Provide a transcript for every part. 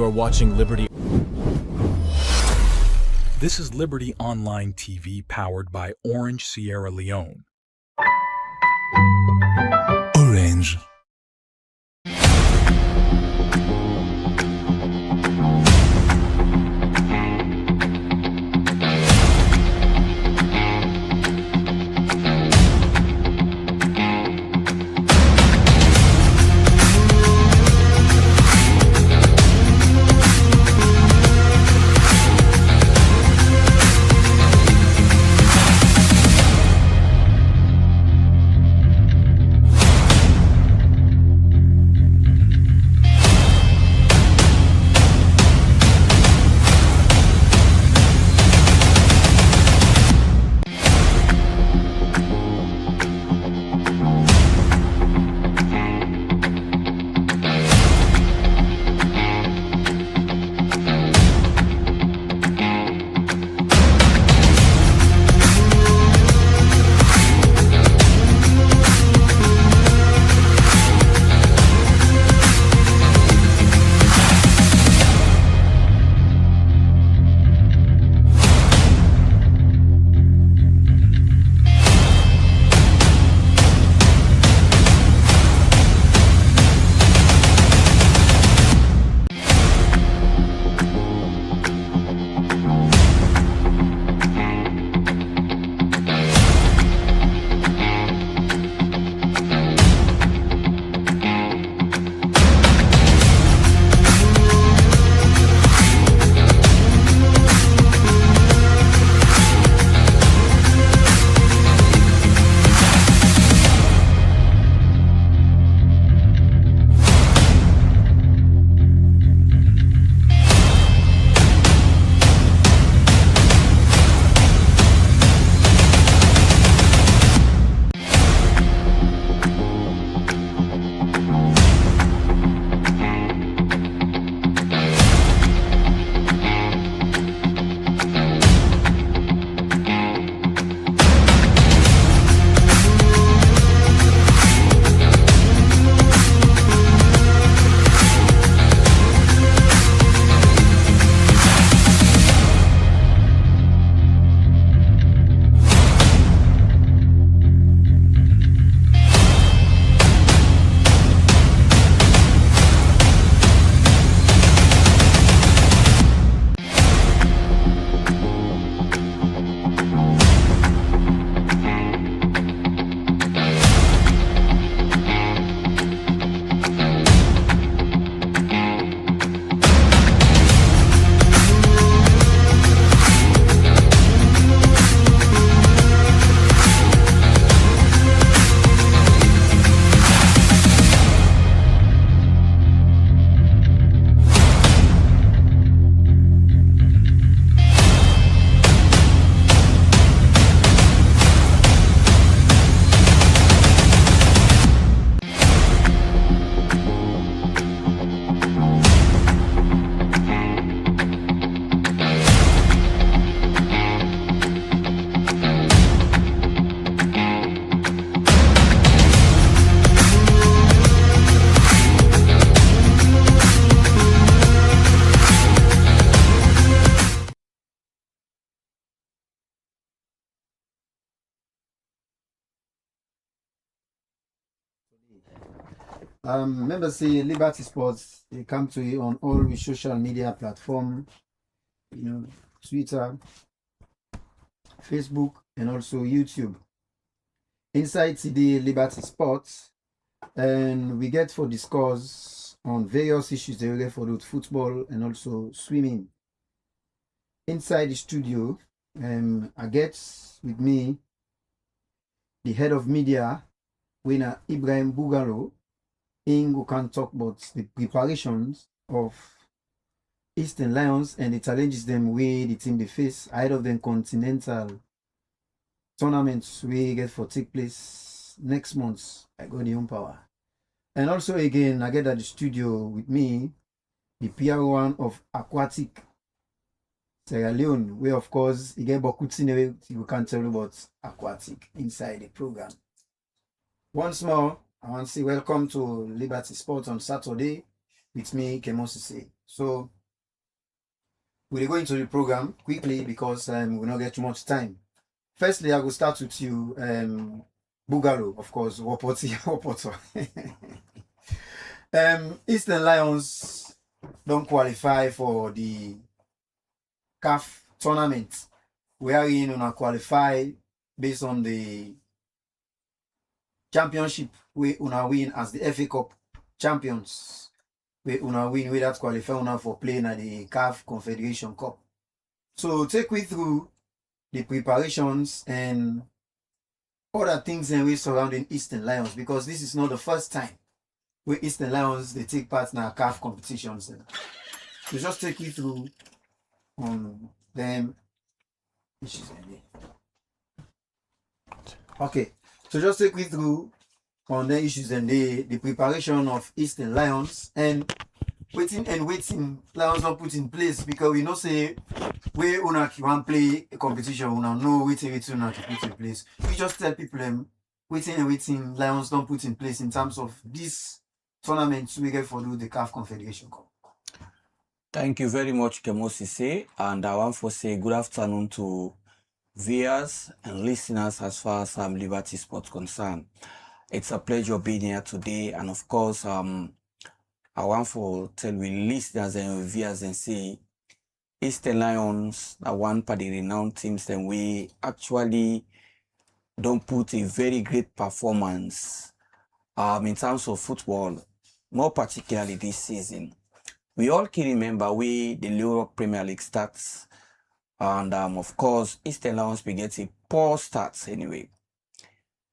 You are watching Liberty. This is Liberty Online TV powered by Orange Sierra Leone. Orange. Remember, say Liberty Sports, they come to you on all the social media platform, Twitter, Facebook, and also YouTube. Inside today, Liberty Sports, and we get for discuss on various issues they get for both football and also swimming. Inside the studio, I get with me the head of media, winner Ibrahim Bugalo. We can talk about the preparations of Eastern Lions and the challenges them way the team they face ahead of the continental tournaments we get for take place next month. I got the home power. And also again, I get at the studio with me the PR1 of Aquatic Sierra Leone, where of course you get Bokutsine, you can tell about Aquatic inside the program. Once more, I want to say welcome to Liberty Sports on Saturday with me, Kemosise. So we'll go into the program quickly because we will not get too much time. Firstly, I will start with you, Bugalo, of course, Wopoti, Wopoto. Eastern Lions don't qualify for the CAF tournament. We are in on a qualify based on the championship we una win as the FA Cup champions. We una win we that qualify una for playing at the CAF Confederation Cup. So take me through the preparations and other things and we surrounding Eastern Lions, because this is not the first time where Eastern Lions they take part in our CAF competitions. So just take me through on them issues. Okay, so just take me through on the issues and the preparation of Eastern Lions and waiting Lions not put in place, because we know say we una want play a competition, una know waiting una to put in place. We just tell people waiting Lions don't put in place in terms of this tournament we get for the CAF Confederation Cup. Thank you very much, Kemosise, and I want to say good afternoon to viewers and listeners as far as Liberty Sports concerned. It's a pleasure being here today, and of course, I want to tell we listeners and viewers and say Eastern Lions are one of the renowned teams, and we actually don't put a very great performance in terms of football, more particularly this season. We all can remember the Europe Premier League starts, and of course, Eastern Lions we get a poor start anyway.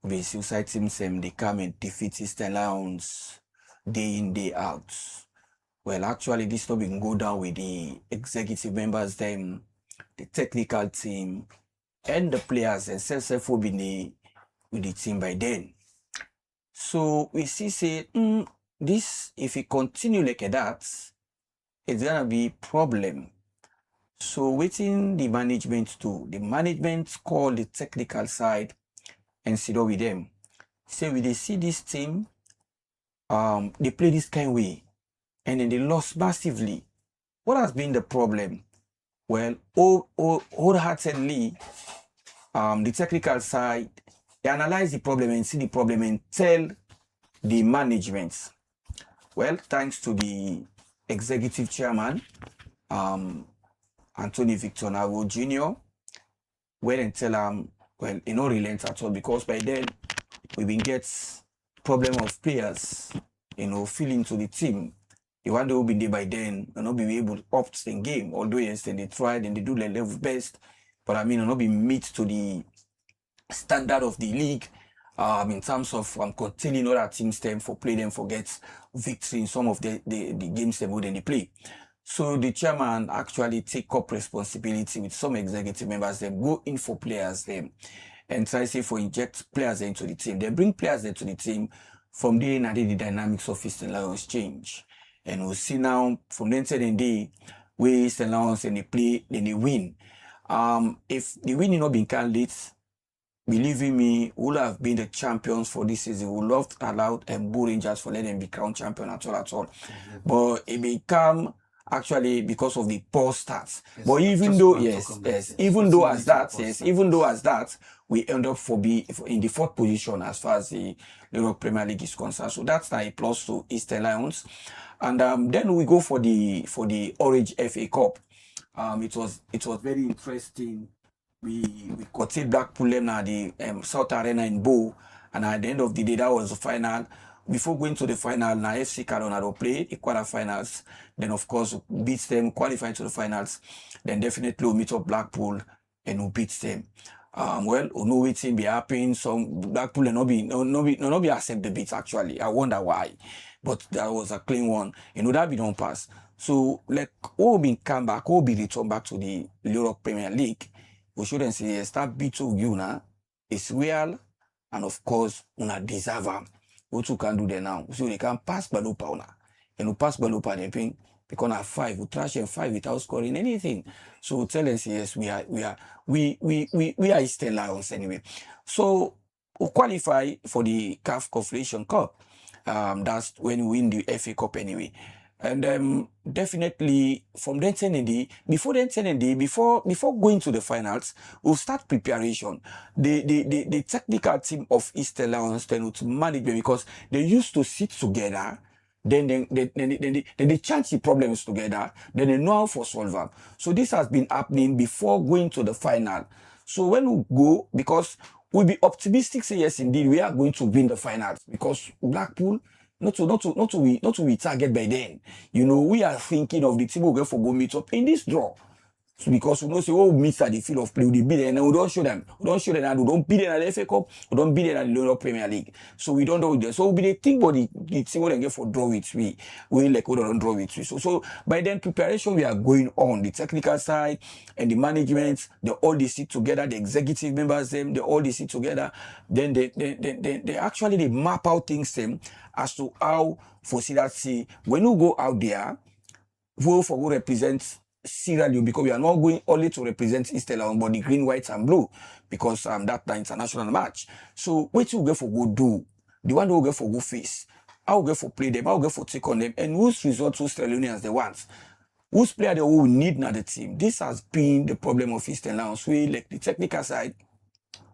The suicide teams they come and defeat Eastern Lions day in, day out. Well, actually, this not been go down with the executive members, them, the technical team, and the players and self with the team by then. So we say this if it continue like that, it's gonna be a problem. So waiting the management to the management call the technical side and sit down with them. Say we they see this team, they play this kind of way, and then they lost massively. What has been the problem? Well, wholeheartedly, the technical side, they analyze the problem and see the problem and tell the management. Well, thanks to the executive chairman, Anthony Victor Nago Jr., well, and tell well, you know, relent at all, because by then we been get problem of players, fill into the team. The one that will be there by then will not be able to opt the game, although yes, they tried and they do their level best, but I mean, will not be meet to the standard of the league in terms of continuing other teams them for play them for get victory in some of the games they would they play. So the chairman actually take up responsibility with some executive members, them go in for players them and try say for inject players into the team. They bring players into the team. From there and the dynamics of Eastern Lions change. And we'll see now from then to the day where Eastern Lions and they play, then they win. If the winning not been candidates, believe in me, will have been the champions for this season. We love to allow Bull Rangers for letting them be crowned champion at all. Mm-hmm. But it become actually because of the poor stats. Yes, but even though, even though as that, we end up in the fourth position as far as the Europe Premier League is concerned. So that's a plus to Eastern Lions. And then we go for the Orange FA Cup. It was very interesting. We got Blackpool at the South Arena in Bow, and at the end of the day, that was the final. Before going to the final, now FC Coronado play the quarterfinals. Then, of course, beat them, qualify to the finals. Then definitely we'll meet up Blackpool and we'll beat them. Well, we know waiting be happening. Some Blackpool will not be accept the beat actually. I wonder why, but that was a clean one. That be don't pass. So like all be come back, all be returned back to the Europe Premier League. We shouldn't say yes, that beat to you now is real, and of course una deserve them. What you can do there now? So they can pass Balupa una. And we pass Balupa and ping because at 5, we trash and 5 without scoring anything. So tell us yes, we are Eastern Lions anyway. So we qualify for the CAF Confederation Cup. That's when we win the FA Cup anyway. And definitely from then before going to the finals, we'll start preparation. The technical team of East Lions then would manage them because they used to sit together. Then they chant the problems together. Then they know how to solve them. So this has been happening before going to the final. So when we go, because we'll be optimistic, say yes, indeed, we are going to win the finals because Blackpool. Not to be target by then. You know, we are thinking of the team we'll get for go meet up in this draw. So because we know say we meet at the field of play, we beat them and we don't show them. We don't show them and we don't beat them at the FA Cup, we don't beat them at the London Premier League. So we don't know with them. So we think about the team we get for draw with we like we don't draw with we. So by then preparation we are going on the technical side and the management, they all they sit together, the executive members them, they all they sit together. Then they actually they map out things them as to how for see that see when you go out there, who represent Sierra Leone because we are not going only to represent East Lion, but the green, white, and blue because that international match. So what you get for go do, the one who get for go face, how get for play them, how get for take on them, and whose results whose Lionians they want. Whose player they will need now the team. This has been the problem of East Lions. We like the technical side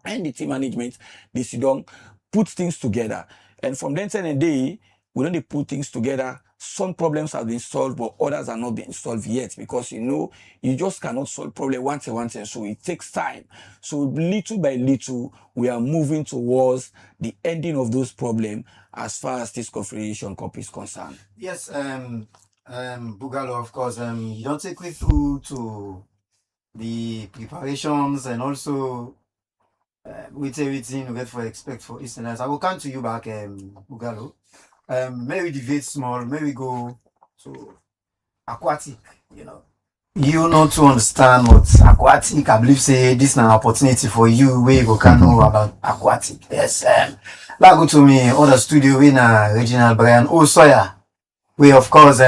and the team management, they sit down, put things together. And from then to the day, we don't put things together. Some problems have been solved, but others are not being solved yet because you know you just cannot solve problem once and so it takes time. So little by little, we are moving towards the ending of those problems as far as this Confederation Cup is concerned. Yes, Bugalo, of course, you don't take me through to the preparations and also with everything we get for expect for Eastern Lions. I will come to you back, Bugalo. Maybe deviate small, maybe go to aquatic, You know to understand what's aquatic. I believe say this is an opportunity for you where you can know about aquatic. Yes. Like go to me other studio in Regional Brian Osoya. We of course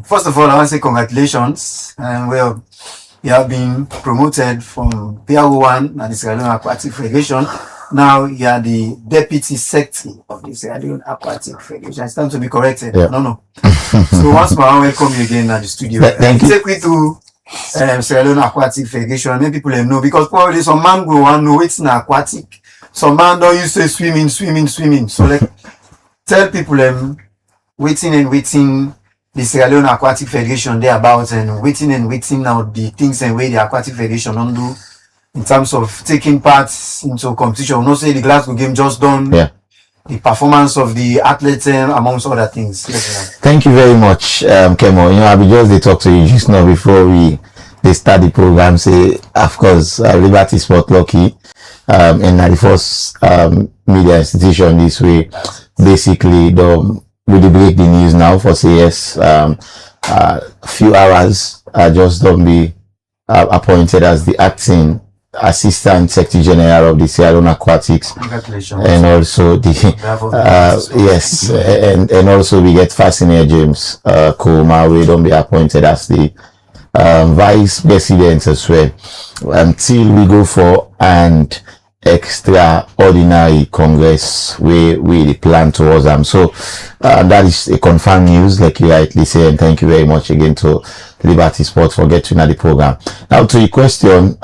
first of all I want to say congratulations. Well you have been promoted from PRO1 and the Sierra Leone Aquatic Federation. Now you are the deputy secretary of the Sierra Leone Aquatic Federation. It's time to be corrected. Yeah. No. So once more, I welcome you again at the studio. Thank you. Take me to Sierra Leone Aquatic Federation. Many people know because probably some man go and know it's an aquatic. Some man don't use to swimming. So like tell people waiting the Sierra Leone Aquatic Federation they about and waiting now the things and way the Aquatic Federation don't do. In terms of taking part into competition, not say the Glasgow game just done. Yeah. The performance of the athletes amongst other things. Yes, thank you very much, Kemo. You know, I'll be just they talk to you just now before they start the program. Say, of course, Liberty Sport Lucky, and the first media institution this way. Basically, we break the news now for say yes. A few hours, just don't be appointed as the acting Assistant Secretary General of the Sierra Leone Aquatics. Congratulations. And also the yes, and also we get Fascinator James Kuma. We don't be appointed as the Vice President as well until we go for an extraordinary Congress we plan towards them. So that is a confirmed news, like you rightly say, and thank you very much again to Liberty Sport for getting at the program. Now to your question,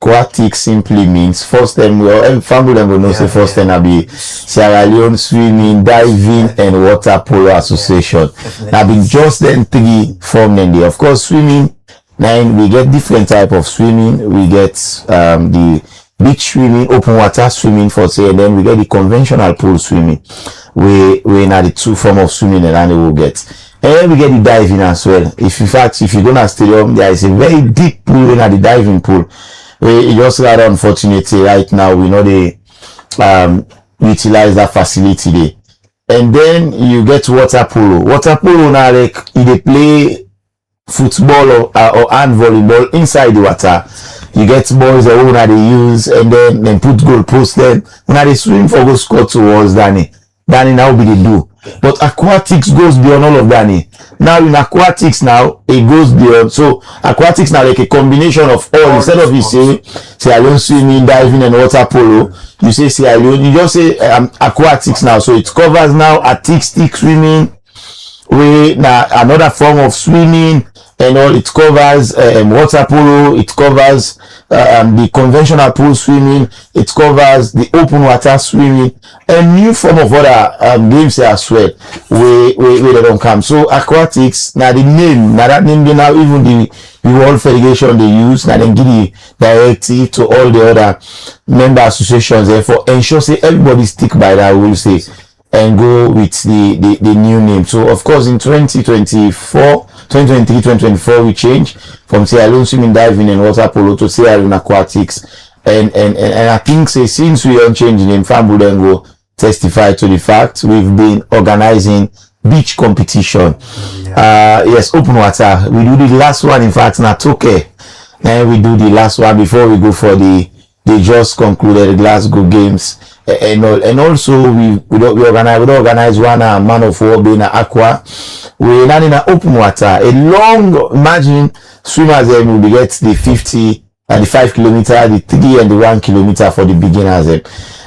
aquatic simply means first time family them will know say first time will be Sierra Leone Swimming, Diving and Water Polo Association. Now been just then three formed in there. Of course swimming, then we get different type of swimming. We get the beach swimming, open water swimming for say, and then we get the conventional pool swimming. We now the two form of swimming and we will get. And then we get the diving as well. If you go to stadium, there is a very deep pool in the diving pool. We just rather unfortunately right now we know they utilize that facility there. And then you get water polo. Water polo now like if they play football or hand volleyball inside the water. You get boys that they use and then put goal post then when they swim for go score towards Danny now be the do. But aquatics goes beyond all of Danny. Now in aquatics now it goes beyond. So aquatics now like a combination of all. Instead of you say Sierra Leone swimming, diving and water polo, you say Sierra Leone, you just say aquatics now. So it covers now artistic swimming, we now another form of swimming and all. It covers water polo, it covers the conventional pool swimming, it covers the open water swimming, and new form of other games as well. We they don't come. So aquatics, now the name, now that name they now even the World Federation they use, now then give the directive to all the other member associations therefore ensure say everybody stick by that rule say and go with the new name. So of course in 2023 we change from Sierra Leone swimming, diving and water polo to Sierra Leone aquatics, and I think say since we don't change the name, Fambu then go testify to the fact we've been organizing beach competition. Yes, open water. We do the last one in fact na Toke, and we do the last one before we go for the they just concluded the Glasgow Games. And also we organize one man of war being aqua. We're not in an open water. A long, imagine swimmers will be get the 50 and the 5 kilometer, the 3 and the 1 kilometer for the beginners.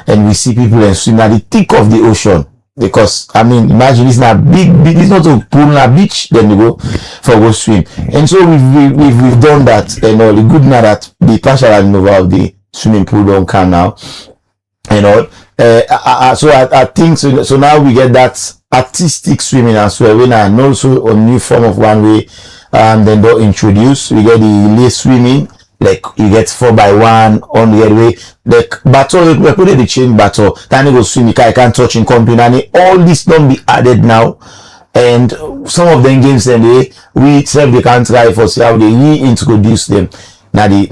And we see people and swim at the thick of the ocean. Because I mean, imagine it's not big, it's not a pool, a beach, then you go for go swim. And so we've done that, and all the good now that the partial removal of the swimming pool don't come now. And all, so I think so. So now we get that artistic swimming as well. And also a new form of one way. Then they'll introduce. We get the relay swimming, like you get 4x1 on the way. Like battle, we put the chain battle. Then you go swim. You can't touch in company. And all this don't be added now. And some of them games then we self they can't try for see how they reintroduce them. Now the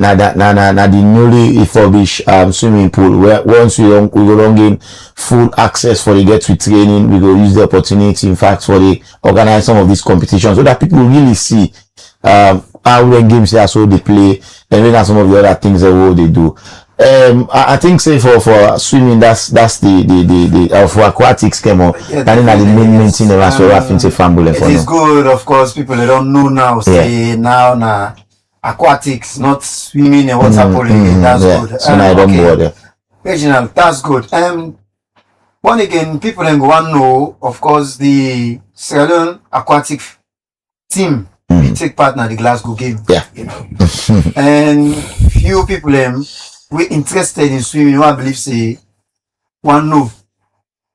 newly refurbished swimming pool where once we go on gain full access for the get to training, we go use the opportunity in fact for the organize some of these competitions so that people really see how the games are so they play and then some of the other things that what they do. I think say for swimming that's the for aquatics came up. Yeah, that is the main thing that so having to family it for is good, of course. People they don't know now. Say now aquatics, not swimming and water polo. That's good. So now I don't bother. Reginald, that's good. One again, people then go want to know, of course, the Sierra Leone aquatic team we take part in the Glasgow game. Yeah. You know. And few people we interested in swimming, I believe say one know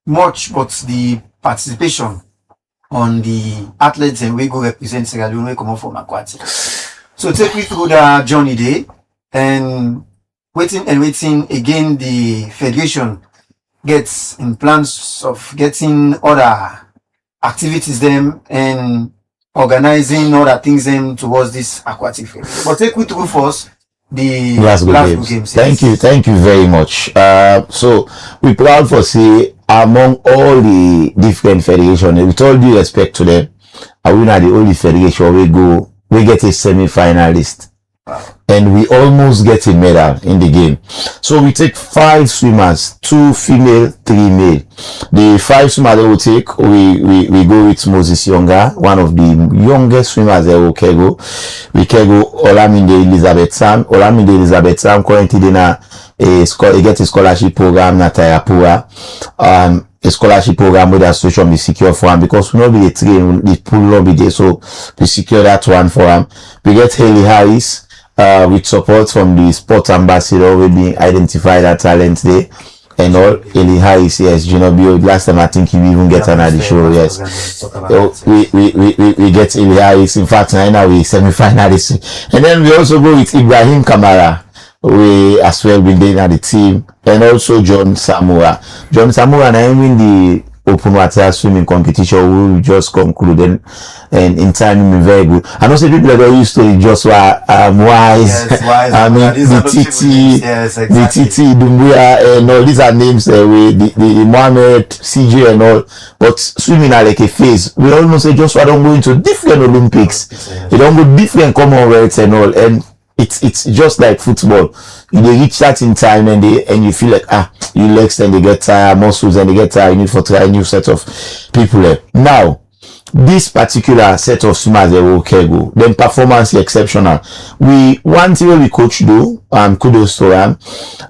much but the participation on the athletes and we go represent Sierra Leone, we come out from aquatics. So take me through the journey day and waiting again the federation gets in plans of getting other activities them and organizing other things them towards this aquatic field. But take me through first the Glasgow Games. Thank you very much. So we proud for say among all the different federations, with all due respect to them, we are the only federation we get a semi-finalist. Wow. And we almost get a medal in the game. So we take 5 swimmers, 2 female, 3 male. The 5 swimmers that we take, we go with Moses Younger, one of the youngest swimmers that we can go. We can go Olamide Elizabeth Sam. Olamide Elizabeth Sam currently he get a scholarship program na Tayapura. A scholarship program with the association be secure for him because we not be the train, the pool not be there, so we secure that one for him. We get Haley Harris. With support from the sport ambassador, we be identify that talent there and all. Eli Harris, yes, Gino last time I think you even get another show, yes. So we get Eli Harris. In fact, now we semi-finalists, and then we also go with Ibrahim Kamara. We as well been there at the team, and also John Samura. John Samura now win the open water swimming competition we just concluded, and in time very good. I know some people that are used to it, Joshua Wise, I mean the Titi, the Titi Dumbuya, and all these are names the Mohammed CJ and all, but swimming are like a phase. We almost say Joshua don't go into different Olympics, they don't go different Commonwealths and all, and it's just like football. You reach that in time and you feel like your legs and they get tired, muscles and they get tired, you need to try a new set of people there. Now, this particular set of swimmers they will go. Then performance is exceptional. One thing we coach do, kudos to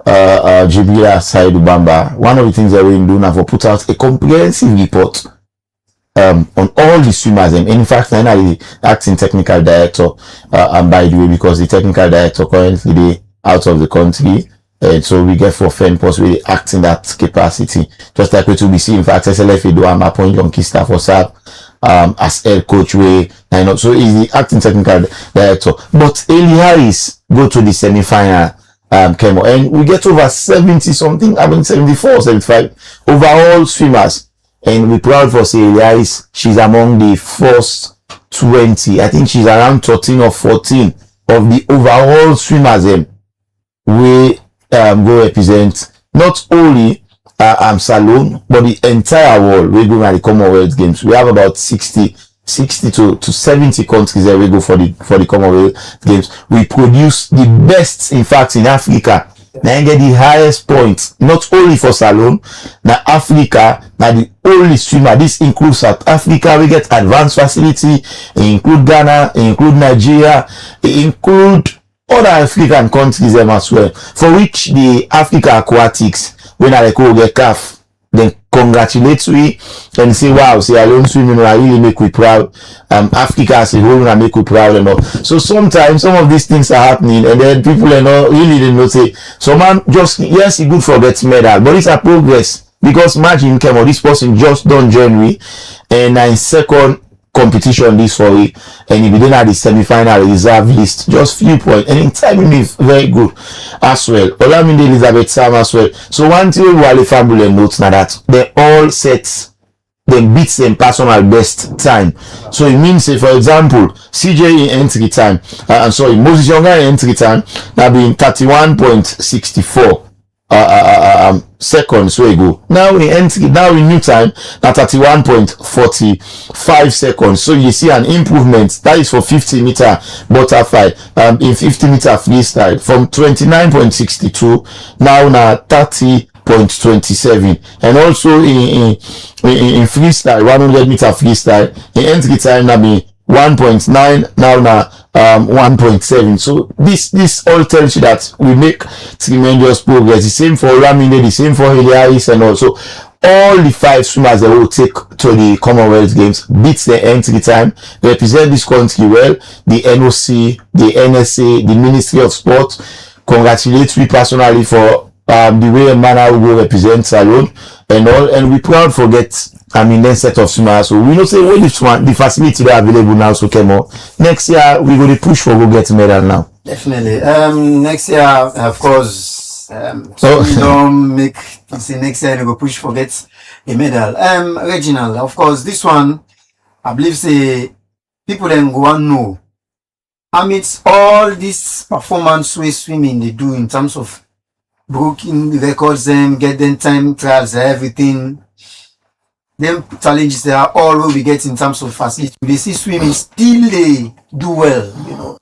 Jibila Saidu Bamba. One of the things that we do now for put out a comprehensive report on all the swimmers. And in fact, I'm the acting technical director, by the way, because the technical director currently they out of the country. And so we get for FENPOS really acting that capacity. Just like what we see, in fact, SLFA do I'm appoint young staff for SAP as head coach way. So he's the acting technical director. But Eli Harris go to the semi-final. And we get over 70 something, I mean 74, 75 overall swimmers. And we're proud for say Eli Harris, she's among the first 20. I think she's around 13 or 14 of the overall swimmers. We go represent not only Salone, but the entire world. We go at the Commonwealth Games. We have about 60 to 70 countries that we go for the Commonwealth Games. We produce the best, in fact, in Africa. Now get the highest points, not only for Salone, now Africa, now the only swimmer. This includes South Africa. We get advanced facility. It include Ghana, it include Nigeria, it include other African countries as well, for which the Africa Aquatics, when I go get CAF, then congratulate we and say, wow, say alone swimming, I really make we proud. Africa as a whole, I make we proud and all. So sometimes some of these things are happening, and then people really didn't know say, so man, just yes, he good for get medal, but it's a progress because imagine came on this person just done January and in second competition this for it, and he didn't have the semi-final reserve list, just few points, and in timing is very good as well. Olamide Elizabeth Sam as well. So one thing Wale Fabule notes now that they all set them beats them personal best time. So it means say for example CJ in entry time, Moses Younger in entry time now being 31.64 seconds where you go. Now in new time at 31.45 seconds. So you see an improvement. That is for 50-meter butterfly. In 50-meter freestyle from 29.62 now 30.27, and also in freestyle 100-meter freestyle in entry time now be 1.9 now 1.7. So this all tells you that we make tremendous progress. The same for Olamide, the same for Elias, and also all the 5 swimmers that will take to the Commonwealth Games beat the entry time, represent this country well. The NOC, the NSA, the Ministry of Sport congratulate me personally for the way a man will represent Salone and all, and we proud for get then set of swimmers. So we know say when the facility that available now, so came on next year we go to push for go get medal now. Definitely. Next year, of course, so we don't make say next year we go push for get a medal. Reginald, of course, this one I believe say people then go and know amidst all this performance way swimming they do in terms of breaking records, them get them time trials, everything. Them challenges they are all will we get in terms of facility. They see swimming still they do well,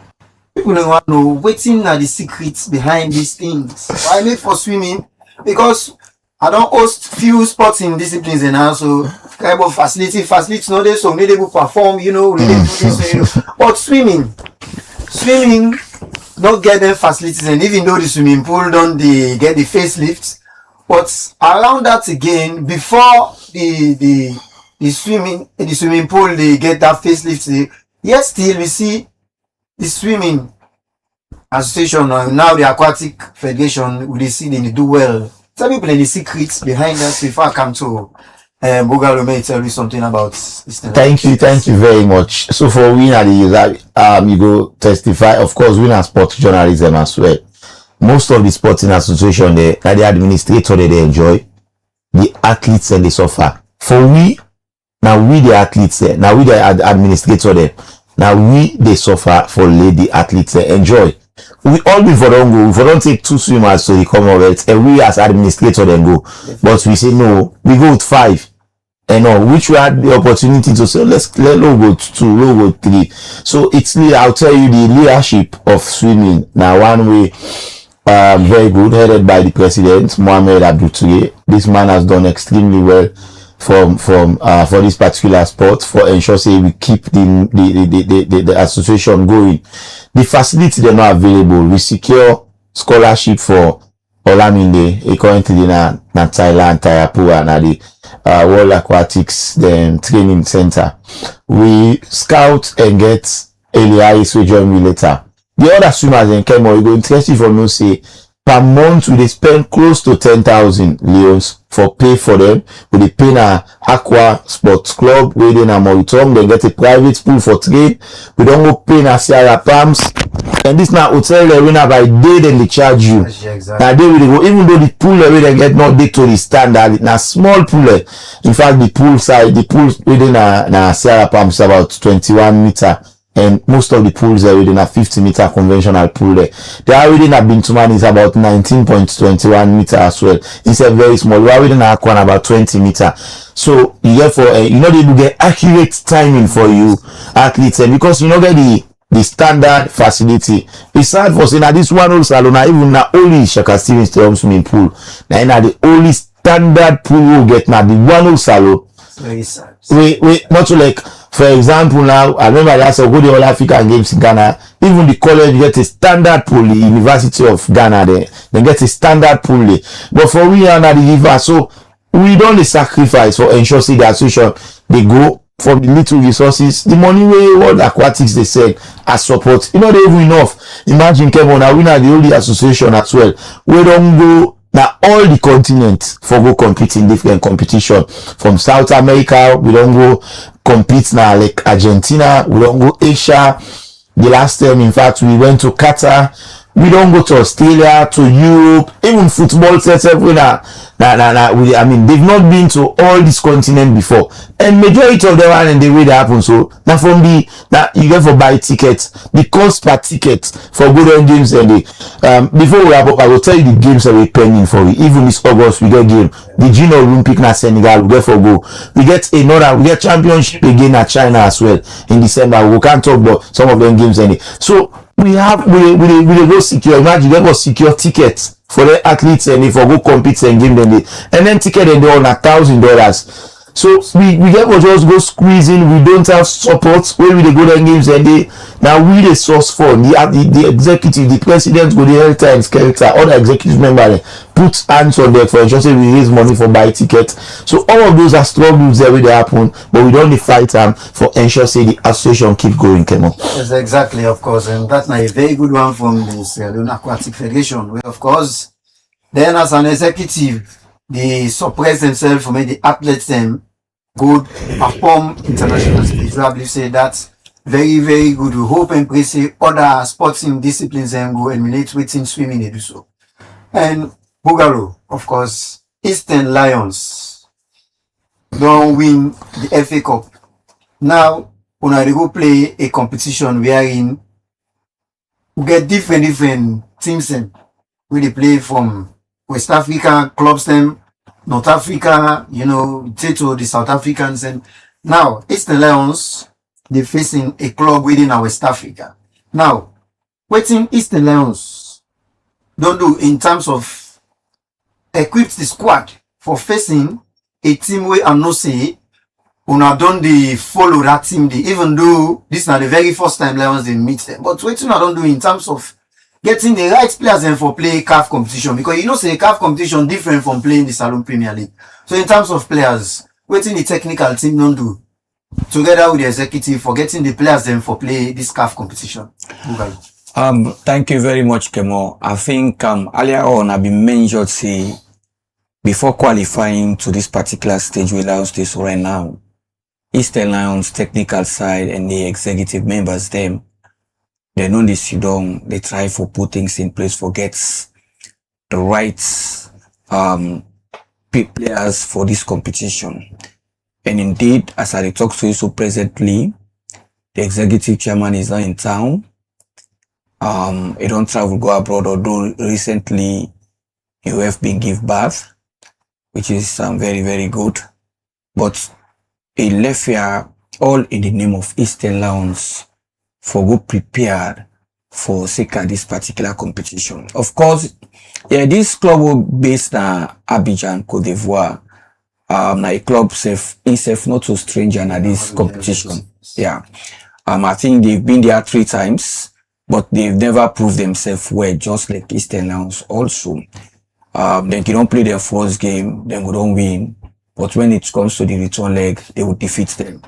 People don't want to know waiting are the secrets behind these things. Why make for swimming? Because I don't host few sports in disciplines and also kind of facilities no they so they will perform, they do this, But swimming not get them facilities, and even though the swimming pool don't they get the facelifts. But around that again, before the swimming pool they get that facelift, yes, still we see the swimming association now the aquatic federation we see they do well. Tell people the secrets behind that before I come to Bogalo may tell you something about this thing. Thank you very much. So for we at the you go testify, of course, we are sports journalism as well. Most of the sporting association the administrator they enjoy, the athletes and they suffer. For we the athletes there, now we the administrator there, now we they suffer for the athletes they enjoy. We all before don't go, if we don't take 2 swimmers to the Commonwealth, and we as administrator then go. But we say no, we go with 5. And which we had the opportunity to say let go 2, go 3. So it's I'll tell you the leadership of swimming. Now one way very good, headed by the president Mohamed Abdul. This man has done extremely well for this particular sport, for ensure say we keep the association going. The facility they're not available. We secure scholarship for Olamide, he currently na Thailand, Tayapura, na the World Aquatics then training center. We scout and get Elias we join me later. The other swimmers in Kemo, you go interested for no say per month we dey spend close to 10,000 leons for pay for them. We dey pay na Aqua Sports Club, we dey na Moritom, they get a private pool for trade. We don't go pay na Sierra Palms. And this now hotel arena by day then they charge you. Exactly. Now they will go, even though the pool they get not day to the standard, na small pool. In fact, the pool side, the pool within na Sierra Palms about 21 meter. And most of the pools are within a 50 meter conventional pool there. They are within a Bintuman is about 19.21 meter as well. It's a very small. We are within a Aquan about 20 meter. So you get for you know they do get accurate timing for you athletes, and because you know get the standard facility. It's sad for saying that this one old salon, even na only Shaka Stevens Stadium swimming pool. Now the only standard pool we get now the one old salon. Very sad. We not to like. For example, now I remember last year go the All African Games in Ghana. Even the college get a standard pool. The University of Ghana there, they get a standard pool. But for we are not the river, so we don't sacrifice for ensure see the association they go from the little resources. The money way World Aquatics they said as support. You know they even enough. Imagine Kevin, now we are the only association as well. We don't go. Now all the continents for go compete in different competition. From South America, we don't go compete now like Argentina, we don't go Asia. The last time, in fact, we went to Qatar. We don't go to Australia, to Europe, even football setup. I mean, they've not been to all this continent before, and majority of them are in the way they happen. So now from the you get for buy tickets, the cost per ticket for Golden Games and the before we wrap up, I will tell you the games that we're pending for. Even this August we get game, the Junior Olympic na Senegal we get for go. We get championship again at China as well in December. We can't talk about some of them games any. So we go secure. Imagine they go secure tickets for the athletes and if we go compete and game them and then ticket and they on $1,000. So we get to just go squeezing. We don't have support where we go to games and they now we the source for the executive, the president go the helter and skelter, all the executive members put hands on there for ensuring we raise money for buy tickets. So all of those are struggles that will happen, but we don't need fight for ensure say the association keep going. Come on. Yes, exactly, of course, and that's a very good one from this Aquatic Federation, where of course then as an executive they suppress themselves for make the athletes them go perform international stage. I believe say that's very, very good. We hope and pray say other sporting disciplines and go emulate within swimming they do so. And Bugalo, of course, Eastern Lions don't win the FA Cup. Now, when they go play a competition wherein we get different teams and where they play from West Africa clubs them, North Africa, you know, to the South Africans, and now Eastern Lions they're facing a club within our West Africa. Now, waiting Eastern Lions don't do in terms of equip the squad for facing a team where I'm not say una don't they follow that team they, even though this is not the very first time Lions they meet them. But waiting I don't do in terms of getting the right players and for play CAF competition, because you know say CAF competition different from playing the Salon Premier League. So in terms of players, waiting the technical team don't do together with the executive for getting the players then for play this CAF competition. Thank you very much, Kemo. I think earlier on I've been mentioned say before qualifying to this particular stage we Lions this right now, Eastern Lions technical side and the executive members them. They know they sit down, they try for put things in place for gets the right players for this competition. And indeed, as I talk to you so presently, the executive chairman is not in town. He don't travel go abroad, although recently he have been give birth, which is very, very good. But he left here all in the name of Eastern Lions for go prepared for this particular competition. Of course, yeah, this club will based in Abidjan, Cote d'Ivoire. A club itself not so stranger at this competition. Yeah. I think they've been there 3 times, but they've never proved themselves well, just like Eastern Lions also. Then they don't play their first game, then we don't win. But when it comes to the return leg, they will defeat them.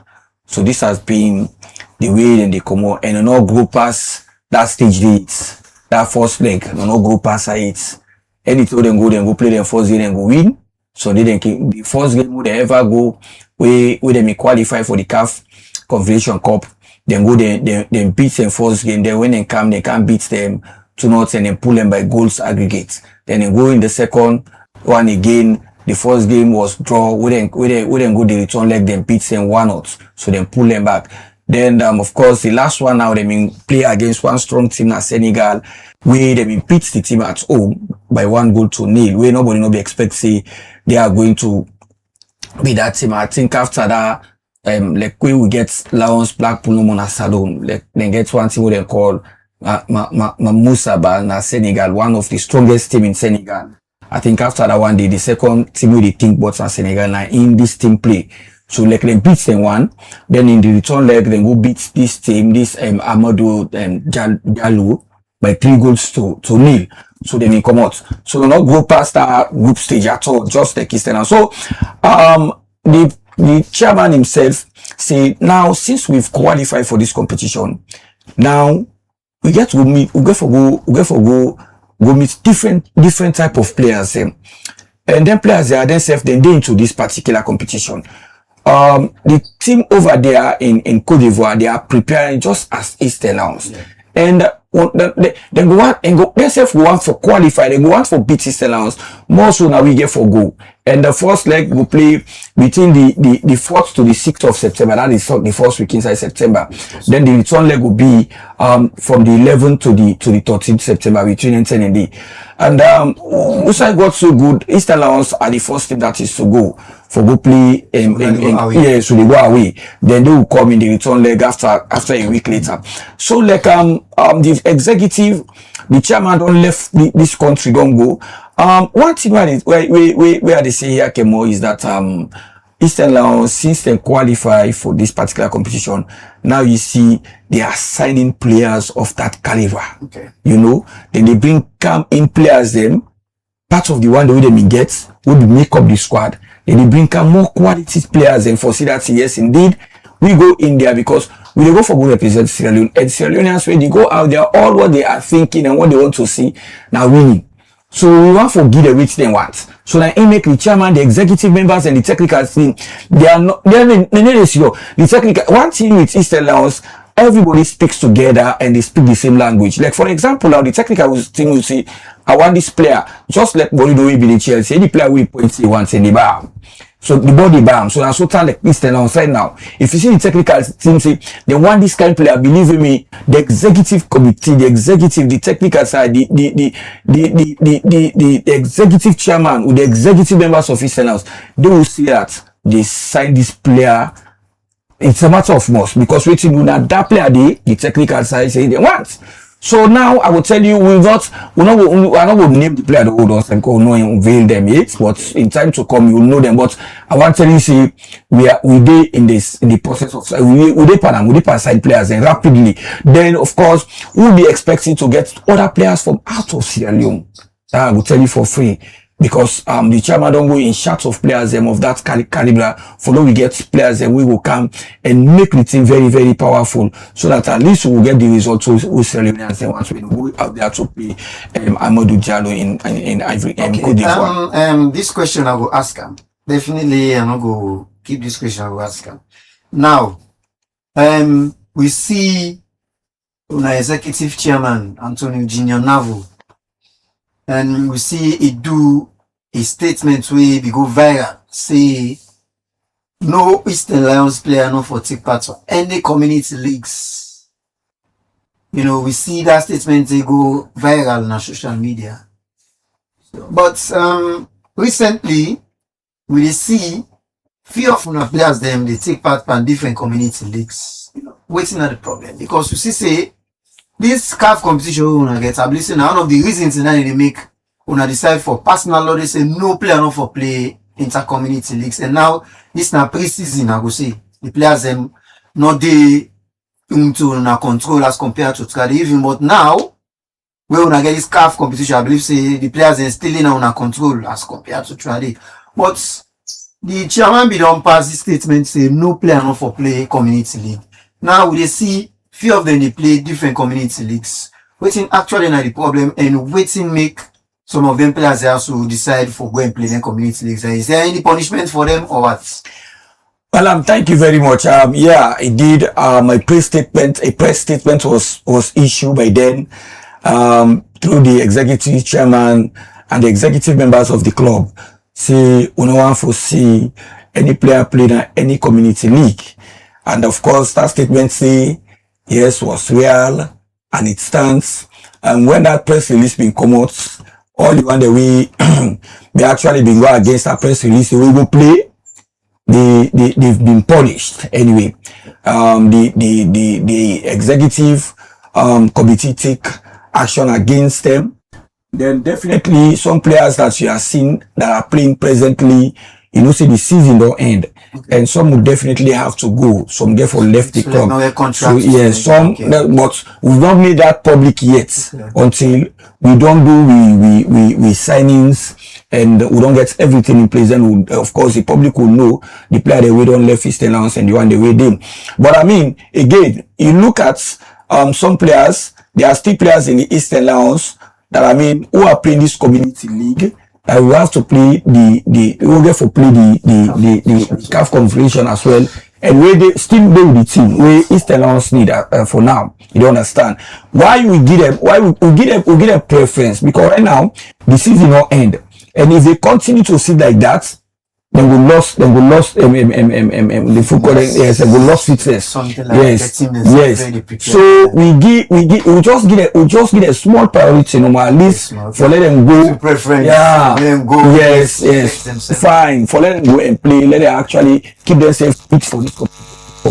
So this has been the way then they come out and not go past that stage eight, that first leg, not go past it. Anything then go play their first game and go win. So they then the first game would they ever go where they may qualify for the CAF Confederation Cup. Then go then beat them first game. Then when they can't beat them 2-0 and then pull them by goals aggregate. Then they go in the second one again. The first game was draw. We then go the return leg, then beat them 1-0. So then pull them back. Then of course the last one now they mean play against one strong team at Senegal, where they mean beat the team at home by 1-0, where nobody no be expect say they are going to be that team. I think after that like we get Lions, Blackpool, no more Salon, like then get one team what they call Musaba na Senegal, one of the strongest team in Senegal. I think after that one day, the second team we think but Senegal now in this team play. So like they beat them one, then in the return leg, then go beat this team, this Amadou Diallo by 3-0. So then they come out. So they not go past that group stage at all, just like Eastern. So the chairman himself say now since we've qualified for this competition, now we get to go meet different type of players, and then players they are themselves then they into this particular competition. The team over there in Côte d'Ivoire, they are preparing just as Eastern Lions, and they go out and go themselves go out for qualify, they go out for beat Eastern Lions. More so now we get for go. And the first leg will play between the 4th to the 6th of September. That is the first week inside September. Then the return leg will be from the 11th to the 13th September between N10 and D. And Musa got so good. Eastern Lions are the first team that is to go play so they go away. Then they will come in the return leg after a week later. So like the executive, the chairman don't left this country, don't go. One thing where they say here Kemo is that Eastern Lions, since they qualify for this particular competition, now you see they are signing players of that caliber. Okay. You know, then they come in players them, part of the one the way they get would make up the squad. Then they bring come more quality players and foresee that yes indeed we go in there because we go for go represent Sierra Leone, and Sierra Leoneans when they go out there all what they are thinking and what they want to see now winning. So we want to give them which they want. So now make the chairman, the executive members and the technical team, they are the technical one thing with Eastern Lions, everybody speaks together and they speak the same language. Like for example, now the technical team will say, I want this player, just let body do it be the Chelsea. Any player we point say once in the bar. So the body bam. So that's what like Eastern Lions right now. If you see the technical team say they want this kind of player, believe me, the executive committee, the technical side, the executive chairman with the executive members of Eastern Lions, they will see that they sign this player. It's a matter of must because waiting on that player the technical side say they want. So now I will tell you we're not going to name the player the hold us and go no unveil them yet, but in time to come you'll know them. But I want to tell you say we did in the process of we did side players and rapidly. Then of course we'll be expecting to get other players from out of Sierra Leone. I will tell you for free. Because the chairman don't go in shots of players of that caliber. For now we get players and we will come and make the team very, very powerful so that at least we will get the results with Sierra Leoneans once we go out there to play Amadou Diallo in Ivory Côte d'Ivoire. This question I will ask him. Definitely I'm not going to keep this question I will ask him. Now we see executive chairman Antonio Junior Navo. And we see it do a statement where we go viral, say no Eastern Lions player no for take part of any community leagues. You know, we see that statement they go viral on social media. But recently we see few of our players them they take part in different community leagues. You know, waiting at the problem because you see say this CAF competition una get established now one of the reasons now they make una decide for personal law they say no player not for play inter-community leagues and now this na pre-season I go say the players them not they into na control as compared to Trade even but now where una get this CAF competition, I believe say the players are still in on control as compared to Trade. But the chairman be don pass this statement say no player not for play community league. Now we dey see few of them they play different community leagues. Waiting actually not the problem and waiting make some of them players also decide for go and play their community leagues. Is there any punishment for them or what? Well, thank you very much. Yeah, indeed, a press statement was issued by then, through the executive chairman and the executive members of the club. Say, we don't want to see any player playing in any community league. And of course, that statement say, yes, was real and it stands. And when that press release been come out, all the one that we, they actually been go against that press release, we will play. They've been punished anyway. The executive committee take action against them. Then definitely some players that you are seeing that are playing presently, you know, say the season don't end. Okay. And some will definitely have to go. Some therefore left the club. So yeah, some, okay. But we've not made that public yet, okay, until we don't do we signings and we don't get everything in place. Then we, of course the public will know the player that we don't left Eastern Lions and the one they way them. But I mean, again, you look at some players, there are still players in the Eastern Lions that I mean who are playing this community league. We have to play we will get for play the CAF Confederation as well, and we they still play with the team. We Eastern Lions need for now. You don't understand why we give them we give them preference, because right now the season will end, and if they continue to sit like that, then we lost the football. Yes, we lost fitness. Something like yes, yes. So we just give a small priority, no more, at least for let them go. Preference. Yeah. Let them go. Yes, yes. Fine. For let them go and play. Let them actually keep themselves fit for this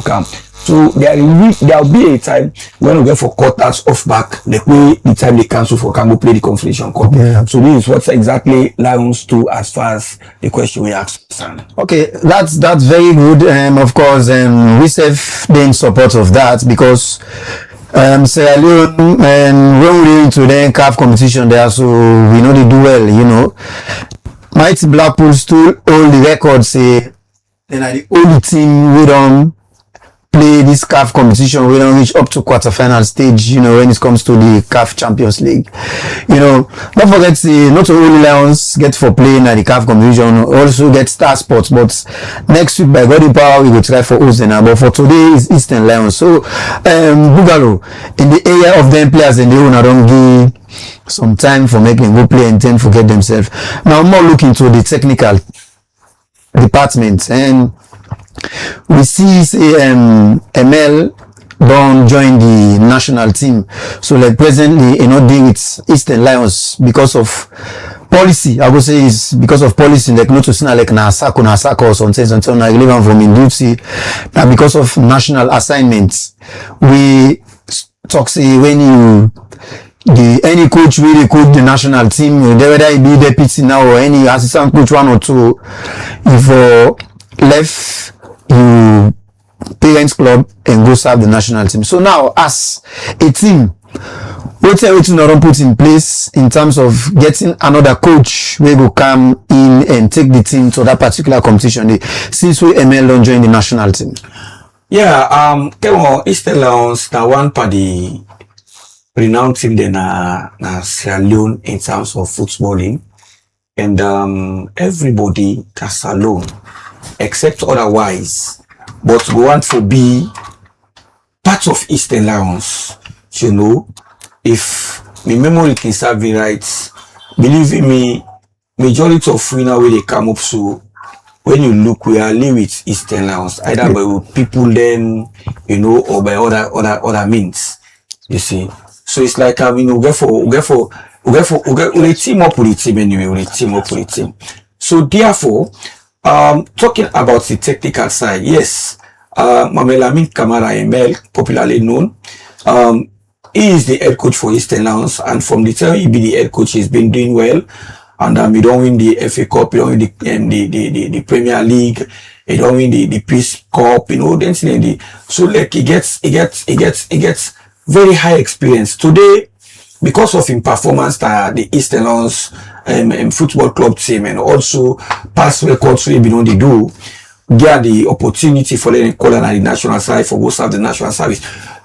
camp. So there will be a time when we get for quarters off back, like the time they cancel for can go play the Confederation Cup. Yeah. So this is what exactly Lions do as far as the question we asked. Okay, that's very good. Of course, we serve in support of that, because Sierra Leone and when we into the CAF competition there, so we know they do well, you know. Mighty Blackpool still hold the record, say then are the only team we don't play this CAF competition, we don't reach up to quarterfinal stage, you know, when it comes to the CAF Champions League. You know, don't forget, not only Lions get for playing at the CAF competition, also get Star Sports, but next week by God power, we will try for Ozena, but for today is Eastern Lions. So, Bugalo, in the area of them players and the owner don't give some time for making go play and then forget themselves. Now, more looking to the technical department, and we see ML don't join the national team. So like presently, you know, dealing with Eastern Lions because of policy. I would say is because of policy, like not to see like na sako or something until I leave from in duty. Now because of national assignments, we talk say when you any coach really coach the national team, whether it be deputy now or any assistant coach one or two, if left you parents club and go serve the national team. So now as a team, what everything not put in place in terms of getting another coach where go come in and take the team to that particular competition since we ML don't join the national team. Yeah, Eastern Lions now one party renowned team then na Sierra Leone in terms of footballing, and everybody that's alone except otherwise, but we want to be part of Eastern Lions. You know, if my memory can serve me right, believe in me, majority of winner where they come up. So when you look, we are live with Eastern Lions either by people then, you know, or by other means. You see, so it's like we team up with the team anyway. We team up with the team. So therefore, talking about the technical side, yes, Mamelamin Kamara ML, popularly known, he is the head coach for Eastern Lions, and from the time he be the head coach, he's been doing well. And he don't win the FA Cup, he don't win the Premier League, he don't win the Peace Cup, you know, so like he gets very high experience. Today, because of his performance that the Eastern Lions football club team and also past records we been on the do, get the opportunity for them call on the national side for go serve the national service.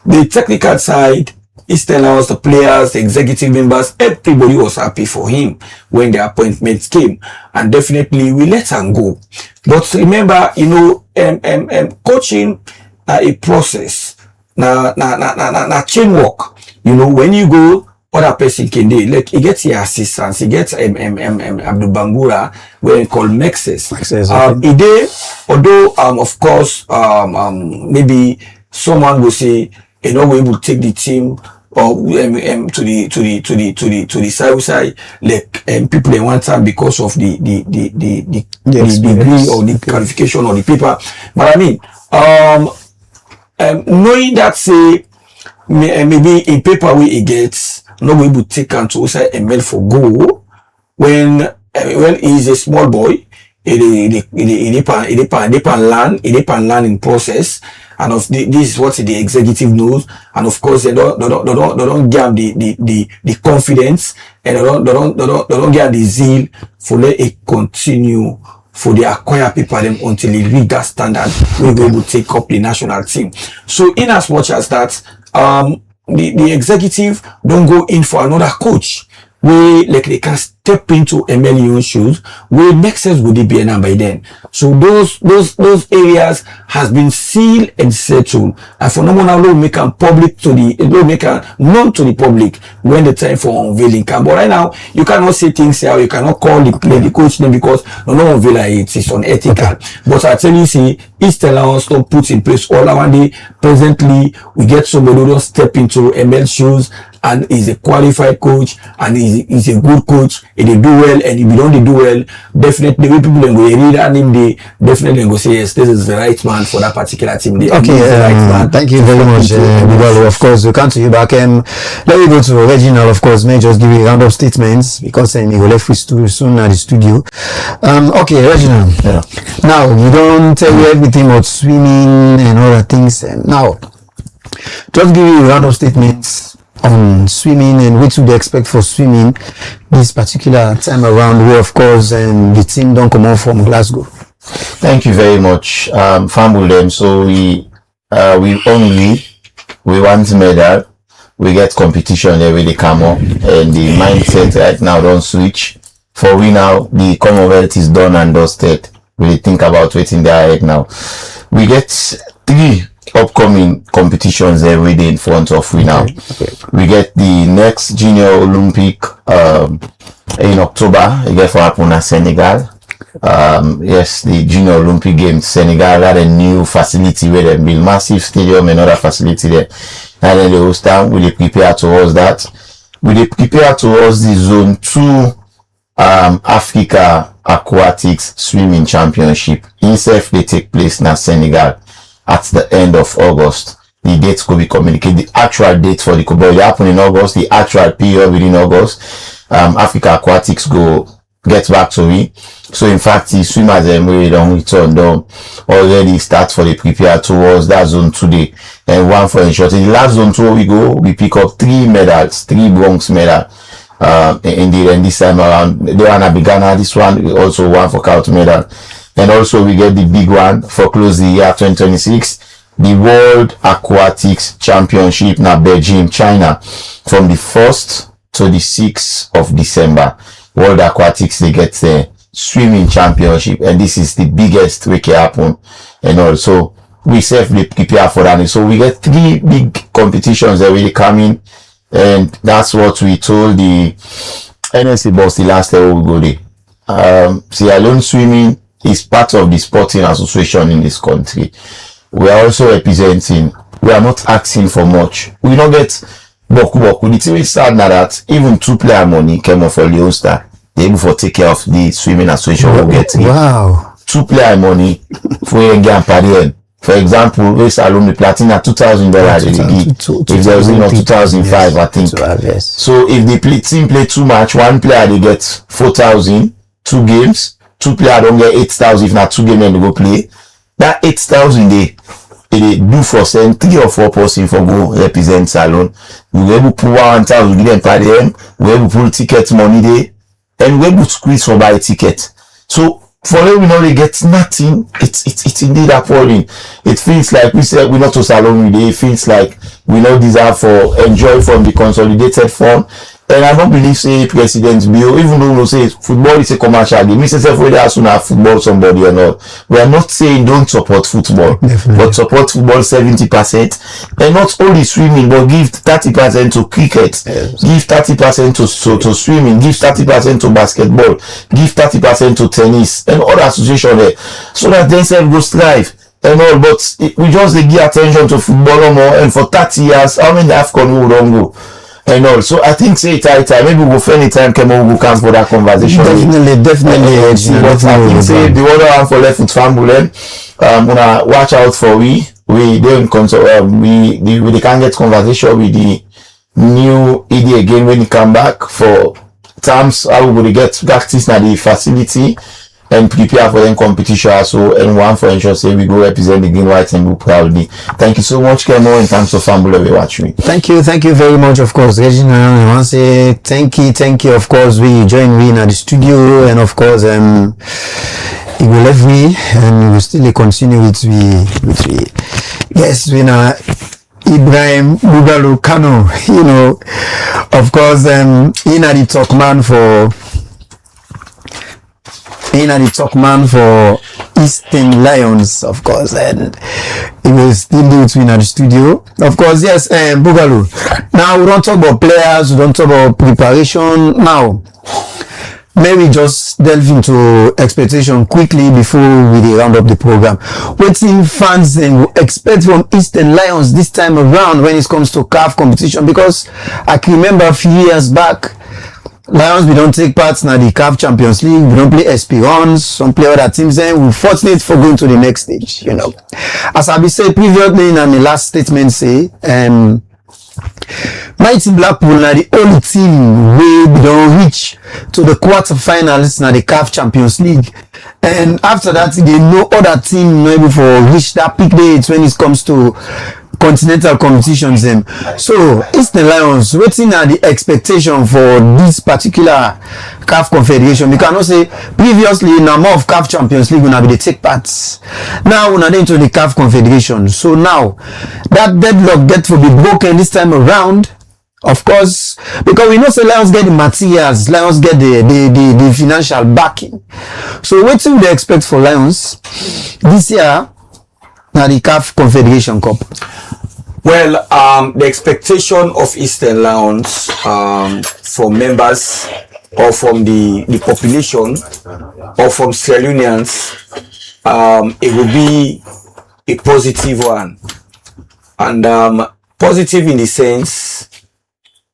The technical side, Eastern Lions, the players, the executive members, everybody was happy for him when the appointment came, and definitely we let him go. But remember, you know, coaching a process, na chain work. You know, when you go, other person can do like he gets your assistants, he gets Abdul Bangura, where he call Mexes. He did, although of course maybe someone will say, you know, we will take the team or to the side, like people in one time because of the degree or the qualification or the paper. But I mean, knowing that say maybe in paper where it gets no we will take and to say ML for go when he's a small boy, he learn in process. And of this is what the executive knows, and of course they don't get the confidence, and they don't get the zeal for let it continue for the acquire people them until they reach that standard we will able to take up the national team. So in as much as that the executive don't go in for another coach where like they can step into MLE shoes where makes sense with the BNM by then. So those areas has been sealed and settled, and for no one will make them public to the make them known to the public when the time for unveiling come. But right now you cannot say things here, you cannot call the coach name because no unveil it is unethical. But I tell you, see, Eastern Lions don't put in place all our day. Presently we get somebody who don't step into ML shoes and is a qualified coach and is a good coach. If they do well and if they don't do well, definitely the way people then go read and him, they definitely go say yes, this is the right man for that particular team. Thank you very much, Bigalo. Of course, we'll come to you back. Let me go to Reginald. Of course, may just give you a round of statements because he will left soon at the studio. Okay, Reginald. Yeah. Now we don't tell you everything about swimming and other things. Now, just give you a round of statements on swimming and what should they expect for swimming this particular time around, where of course the team don't come out from Glasgow. Thank you very much, Fambul. So we want medal, we get competition there with the camo, and the mindset right now don't switch. For we now the Commonwealth is done and dusted. We think about waiting there right now. We get 3 upcoming competitions every day in front of we now. We get the next Junior Olympic in October. It get for happen at Senegal. Yes, the Junior Olympic Games. Senegal had a new facility where they build massive stadium and other facility there. And then they host down. We prepare towards that. We prepare towards the Zone 2 Africa Aquatics Swimming Championship. INSEF they take place in Senegal at the end of August. The dates could be communicated. The actual date for the Kobo will happen in August. The actual period within August. Africa Aquatics go get back to me. So in fact, the swimmers we don't return down already start for the prepare towards that zone today. And one for in short. In the last zone 2 we go, we pick up 3 medals, 3 bronze medals. Indeed, and this time around, the one at Ghana, this one also one for count medal. And also we get the big one for close the year 2026, the World Aquatics Championship in Beijing, China, from the 1st to the 6th of December. World Aquatics, they get the swimming championship, and this is the biggest we can happen. And also we safely prepare for that. So we get 3 big competitions that will come in, and that's what we told the NSC boss the last time we go there. Sierra Leone Swimming is part of the sporting association in this country. We are also representing. We are not asking for much. We don't get boku. The thing is sad now that even 2 player money came off for Leon Star. They able to take care of the swimming association. Will get wow. 2 player money for a game per. For example, we salon the platinum $2,000 if there was 2005, I think. So if the team play too much, 1 player they get 4,000, 2 games. 2 players don't get 8,000 if not 2 games and they go play. That 8,000 they they do for send 3 or 4 person for go represent salon. We were able to pull 1,000, we give them per them, we were able to pull ticket money there, and we were able to squeeze for buy a ticket. So for them, we know they get nothing. It's indeed appalling. It feels like we said we're not to salon with it. It feels like we not deserve for enjoy from the consolidated fund. And I don't believe say President Bill, even though we say football is a commercial game, Mr. Selfredi as soon as football somebody or not. We are not saying don't support football, but support football 70%. And not only swimming, but give 30% to cricket, give 30% to swimming, give 30% to basketball, give 30% to tennis and other association there. So that then self go strive. And all, but we just give attention to football no more, and for 30 years, how many AFCON we don't go? And all, so I think say time maybe we'll find any time come on, we'll come for that conversation. Definitely. But I think say the other one for left foot fan bullet, gonna watch out for we don't consult we can get conversation with the new ED again when he come back for terms how we will get practice na the facility and prepare for the competition. So and one for ensure say we go represent the green, white and blue proudly. Thank you so much, Kemo, in terms of family we watch me. Thank you very much, of course, Regina. I want to say thank you, of course. We join me in the studio, and of course, it will have we, and we will still continue with we. Yes, we know Ibrahim Bugalu Kano, you know, of course, in the talk man for Eastern Lions, of course, and he will still do it in the studio. Of course, yes, Bugalu. Now, we don't talk about players, we don't talk about preparation. Now, maybe just delve into expectation quickly before we round up the program. What team fans expect from Eastern Lions this time around when it comes to CAF competition? Because I can remember a few years back, Lions, we don't take part in the CAF Champions League. We don't play Esperance. Some play other teams. Then we're fortunate for going to the next stage. You know, as I be say previously in the last statement, say my team Blackpool are the only team we don't reach to the quarterfinals in the CAF Champions League. And after that, they no other team not able to reach that peak date when it comes to continental competitions. So Eastern Lions, waiting at the expectation for this particular CAF Confederation. We cannot say previously in more of CAF Champions League when we take parts. Now we're not into the CAF Confederation. So now that deadlock get to be broken this time around. Of course, because we know say Lions get the materials, Lions get the financial backing. So what do they expect for Lions this year? Now the CAF Confederation Cup. Well, the expectation of Eastern Lions for members or from the population or from Sierra Leoneans, it will be a positive one. And positive in the sense,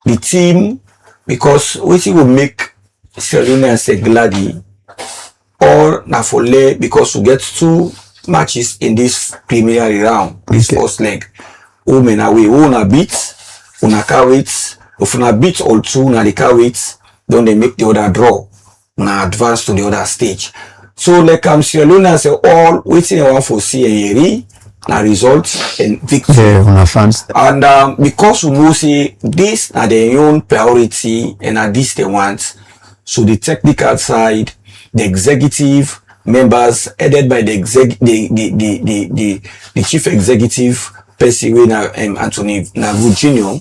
the team, because which will make Sierra Leoneans glad or Nafole because we get 2 matches in this preliminary round, this first leg. Women away, una beat, una carry it. If una beat all 2, una they carry it, then they make the other draw, una advance to the other stage. So like Sierra Leone say all waiting one for CAE, na results and victory. Yeah, fans. And because we know say this are their own priority and are this they want, so the technical side, the executive members headed by the chief executive person Anthony Virginia,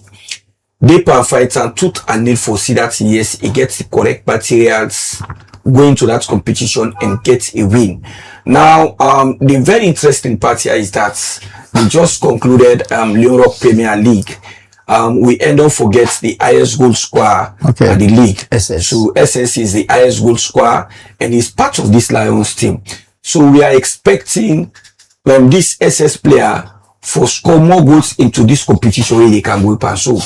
they can fight and tooth and nail for see that yes, he gets the correct materials going to that competition and get a win. Now, the very interesting part here is that we just concluded Europe Premier League. We end up forget the highest goal scorer at the league. SS. So SS is the highest goal scorer and is part of this Lions team. So we are expecting this SS player for score more goals into this competition where they can go up. So,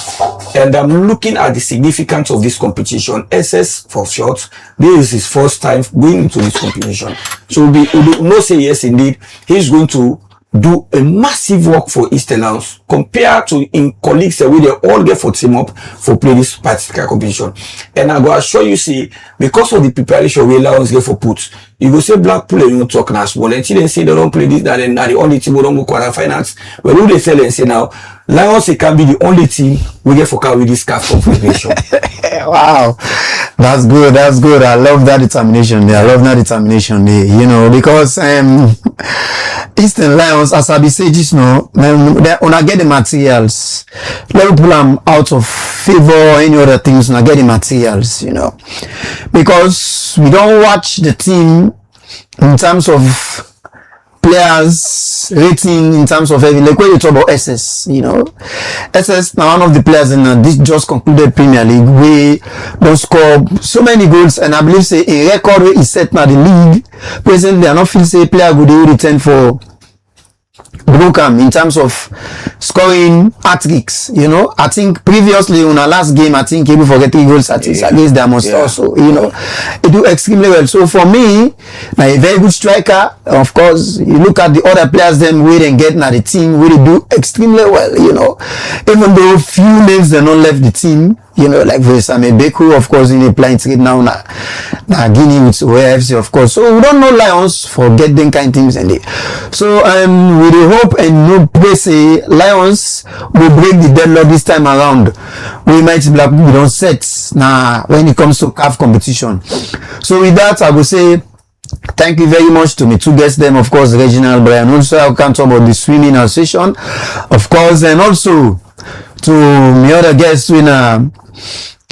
and I'm looking at the significance of this competition. SS for short, this is his first time going into this competition. So we know say yes indeed, he's going to do a massive work for Eastern Lions compared to in colleagues that we they all get for team up for play this particular competition. And I go assure you, see, because of the preparation we Lions get for put, you go say Blackpool you don't talk now small until they say they don't play this, that and the only team we don't go quarter finals. When who they tell and say now Lions it can be the only team we get for carry this CAF competition. Wow, that's good. That's good. I love that determination there. I love that determination there. You know, because Eastern Lions, as I be say just now, when I get the materials, Liverpool I'm out of favor or any other things. When I get the materials, you know, because we don't watch the team in terms of players rating, in terms of everything. Like when you talk about SS, you know, SS now one of the players in this just concluded Premier League we don't score so many goals, and I believe say a record is set now the league presently. I not feel say player good they return for Brookham in terms of scoring hat-tricks, you know. I think previously on our last game, I think he will forget 3 goals against them also, you know. He do extremely well. So for me, a very good striker. Of course, you look at the other players them we then get now the team really do extremely well, you know. Even though few names they not left the team, you know, like Vesame Beku, of course, in the playing trade now, Guinea with OFC, of course. So we don't know Lions forget them kind of things and they. So with the hope and no pray say Lions will break the deadlock this time around. We might Black we don't set now when it comes to CAF competition. So with that, I will say thank you very much to me two guests them, of course, Reginald Brian. Also, I can talk about the swimming association, of course, and also to my other guests winner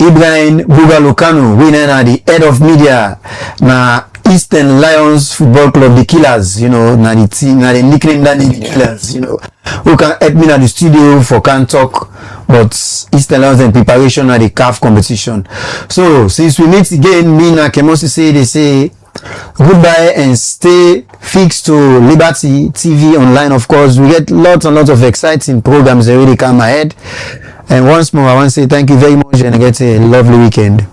Ibrahim Bugalukanu, winner at the head of media na Eastern Lions Football Club, the Killers, you know, na the team, na the nickname that the Killers, you know, who can help me at the studio for can talk but Eastern Lions in preparation at the CAF competition. So since we meet again, me na Kemosi say they say goodbye and stay fixed to Liberty TV online. Of course, we get lots and lots of exciting programs that really come ahead. And once more, I want to say thank you very much and get a lovely weekend.